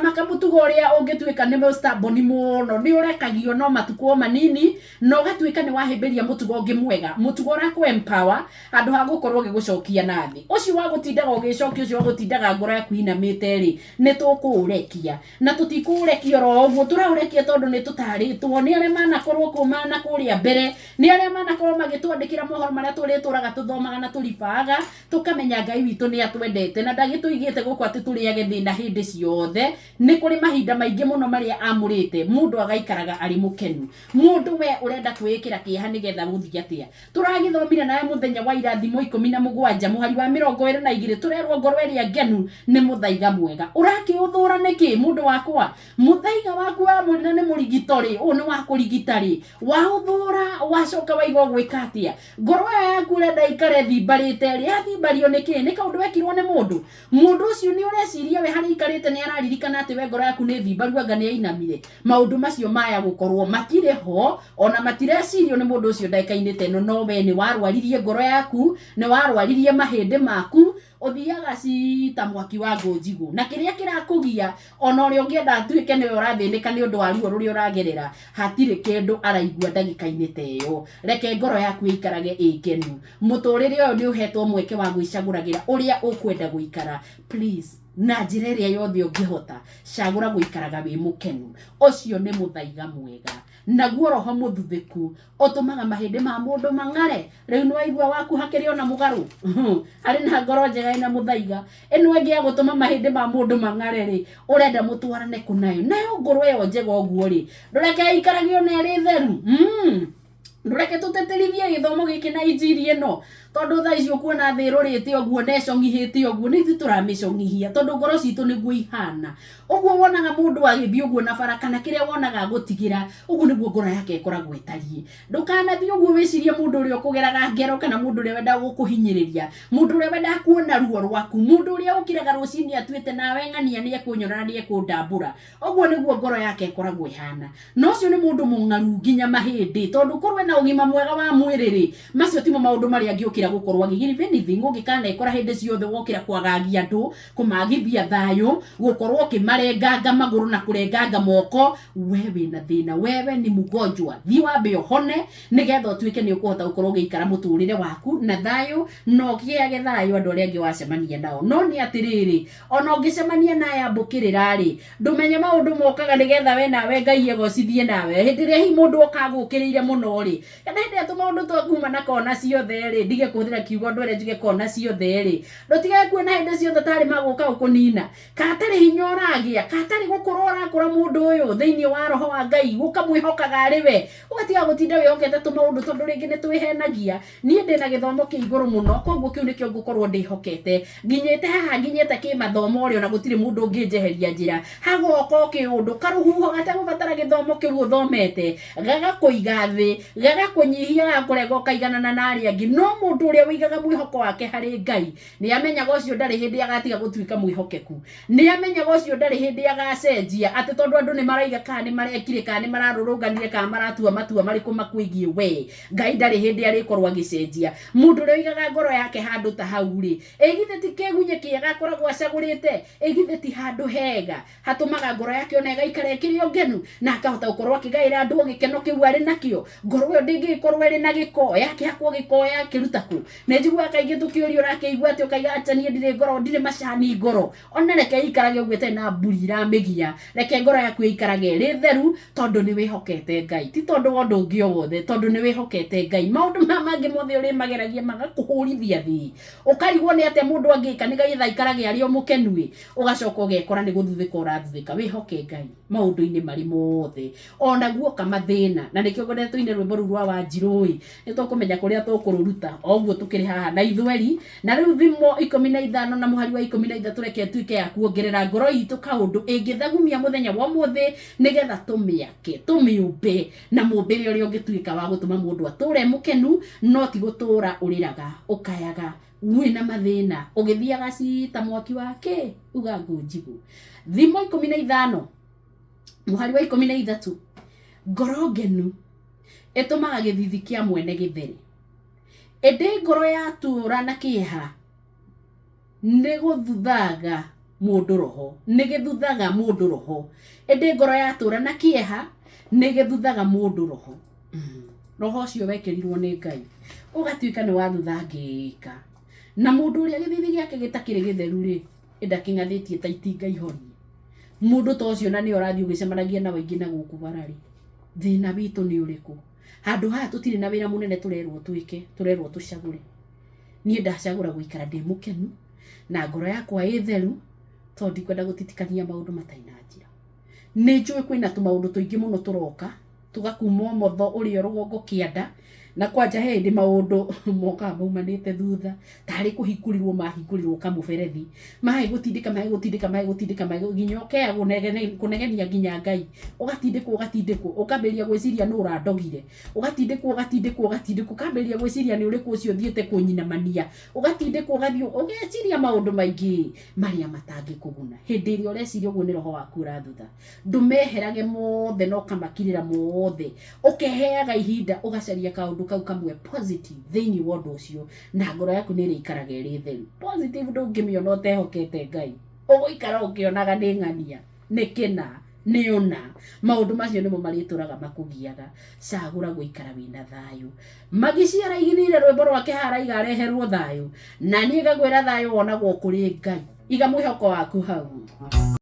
ukamaka mutugo uria ungituika ni stubborn muno ni urekagio no matuko manini no gatuika ni wahimbiria mutugo ungi mwega mutugo uraku empower andu ha gukorwo gigucokia nathi ucio wa gutindaga ugicokia ucio wa gutindaga ngoro yaku inamite ri ni tukuurekia na tutikuurekia ro uguo turaurekia tondu ni tutaritwo ni aria manakorwo kumana kuria mbere ni aria manakorwo magitwandikira mohoro maria turituraga tuthomaga na tulipaga tukamenya Ngai witu ni atwendete na ndagituigite guku ati turiage thina hindi ciothe ni kuri mahinda maingi muno maria amurite mundu agaikaraga ari mukenu mundu we urenda kwikira kiha nigetha guthia atia turagithomire nawe muthenya wa irathimo 17 muhari wa 22 turerwo ngoro iria ngenu ni muthaiga mwega urakiuthura niki mundu wakwa muthaiga waku wa murina ni murigitori u ni wa kurigitari wauthura wacoka waigo gwika atia ngoro yaku urenda ikare thimbarite ri athimbario niki ni kaundu wekirwo ni mundu ucio ni ureciria we hari ikarite ni araririkana ati we ngoro yaku ni thimbaru anga ni ainamire maundu macio maya gukorwo matire ho ona matirecirio ni mundu ucio ndaikainite no we ni warwaririe ngoro yaku ni warwaririe mahinde maku uthiaga ta mwaki wa ngunjigu na kiria kirakugia ona uri ungienda atuike ni urathinika ni undu wa ruo ruri uragerera hatire kindu araigua ndagika-ini teyo reke ngoro yaku ikarage ikenu muturire uyu ni uhetwo mweke wa gwicaguragira uria ukwenda guikara please na njira iria yothe ungihota cagura guikaraga wi mukenu ucio ni muthaiga mwega naguo roho muthuthiku utumaga mahinde ma mundu mang'are riu ni waigua waku hakiri ona mugaru ari na ngoro njega ina muthaiga eno ngi agutuma mahinde ma mundu mang'are ri urenda mutwarane kunayo nayo ngoro yo njega uguo ri ndureke ikaragio na ri theru ndureke tuteterithie githomo giki na injiri eno tondu tha icio kuona thi rurite oguo necongihite oguo ni thi turamicongihia tondu ngoro citu niguo ihana uguo wonaga mundu agithii uguo na baraka na kiria wonaga gutigira uguo niguo ngoro yake ikoragwo itarie ndukanathi uguo wicirie mundu uria ukugeraga ngero kana mundu uria wenda gukuhinyiriria mundu uria wenda kuona ruo rwaku mundu uria ukiraga rucini atuite nawe ng'ania ni ekunyona na ni ekundambura uguo niguo ngoro yake ikoragwo ihana no cio ni mundu mung'aru nginya mahindi tondu korwe na ugima mwega wa mwiriri macio timo maundu maria ngiukira gukorwo ngigiri anything ungikana ikora hindi ciothe wokira kwagagia andu kumagithia thayo gukorwo kimarenganga maguru na kurenganga moko wewe na thina wewe ni mugonjwa thi wambe ohone nigetha utuike ni ukuhota gukorwo ngikara muturire waku na thayo no giage thayo andu aria ngi wacemania nao no ni atiriri ona ungicemania naye ambukirira ri ndumenye maundu mokaga nigetha we nawe Ngai egocithie nawe hindi ria hi mundu okagukirire muno ri kana hindi atu maundu twakuma na kona ciothe ri ndige kuthira kiugo ndwere ndige kona ciothe ri ndotige kuona hindi ciothe tari maguka ukunina katari hinya uragia katari gukorwo urakura mundu uyu thiini wa roho wa Ngai gukamwihokaga ari we ugatiga gutinda wihokete tu maundu tondu ringi ni twihenagia nie ndina githomo ki iguru muno koguo kiu nikio ngukorwo ndihokete nginyite haha nginyite ki mathomo ri ona gutiri mundu unginjeheria njira hagoko ki undu karuhuho gatagubatara githomo kiu uthomete gaga kuiga thi gaga kunyihia gakurenga ukaiganana na aria angi no mundu uria wigaga mwihoko wake hari Ngai ni amenyaga ucio ndari hindi agatiga gutuika mwihokeku ni amenyaga ucio ndari hindi agacenjia ati tondu andu ni maraiga kana ni marekire kana ni mararurunganire kana maratua matua mariku makuigie we Ngai ndari hindi arikorwo agicenjia mundu uria wigaga ngoro yake handu ta hau ri egithe ti kegunye kiega koragwo acagurite egithe ti handu hega hatumaga ngoro yake ona igaikare kirio ngenu na akahota gukorwo akigaira andu gikeno kiu ari nakio ngoro yo ndingikorwo iri na giko yake hakwo giko yake rutaku ne njigua kaingi tukiurio rakeigua ati ukaiga atanie ndire ngoro ndire macani ngoro ona reke ikarage ugwete na mburi iramigia reke ngoro yaku ikarage ri theru tondu ni wihokete Ngai ti tondu wondu ungi wothe tondu ni wihokete Ngai maundu mangi mothe uri mageragia magakuhurithia thi ukarigwo ni ate mundu angika ni Ngai tha ikarage ari o mukenui ugacoka ugekora ni guthuthika urathuthika wihoke Ngai maundu-ini mari mothe ona guoka mathina na nikio ngonetwo ine rwimbo rwa Wanjirui ni tukumenya kuria tukururuta oguo tukiri haha na ithweri na riu thimo 15 na muhari wa 13 reke tuike ya kuongerera ngoro itu kaundu ingithagumia muthenya wa muthi nigetha tumiake tumiumbe na mumbire uria ungituika wa gutuma mundu ature mukenu no ti gutura uriraga ukayaga wina mathina ugithiaga cita mwaki wake uga ngunjigu thimo 15 muhari wa 13 ngoro ngenu etumaga githithi kia mwene githeri ende ngoro yatura na kieha ni guthuthaga mundu roho, nigithuthaga mundu roho. Ende ngoro yatura na kieha nigithuthaga mundu roho. Roho ucio wekerirwo ni Ngai ugatuika ni wathutha ngika, na mundu uria githithi giake gitakiri githeru ri ndakingathitie ta itinga ihoni. Mundu to ucio na ni urathi ugicemanagia na waingi na guku barari. Thina witu ni uriku? Handu ha tutiri na wira munene turerwo twike, turerwo tucagure. Nie ndacagura guikara ndi mukenu na ngoro yakwa itheru, tondi kwenda gutitikania maundu mataina njira. Ni njui kwina tumaundu tuingi muno turoka tugakuma motho uri rugongo kianda, na kwanja hindi maundu moka maumanite thutha tari kuhikurirwo mahikurirwo kamuberethi mahe gutindika ginyo ke kunegenia nginya Ngai ugatindikwo ukamberia gwiciria no urandogire ugatindikwo ukamberia gwiciria ni uriku ucio thiete kunyinamania ugatindikwo gathio ugeciria maundu maingi maria matangi kuguna. Hindi iri ureciria uguo ni roho waku urathutha, ndumeherage mothe no kamakirira mothe ukeheaga ihinda ugacaria kaundu kau kamwe positive thiini wa undu ucio, na ngoro yaku ni ikaraga iri theru. Positive ndungimiona utehokete Ngai, uguikara ukionaga ni ng'ania ni kina ni ona maundu macio nimo marituraga makugiaga. Cagura guikara wina thayu. Magiciara iginire rwimbo rwake haraiga areherwo thayu, na nie ngagwira thayu wonagwo kuri Ngai. Iga mwihoko waku hau.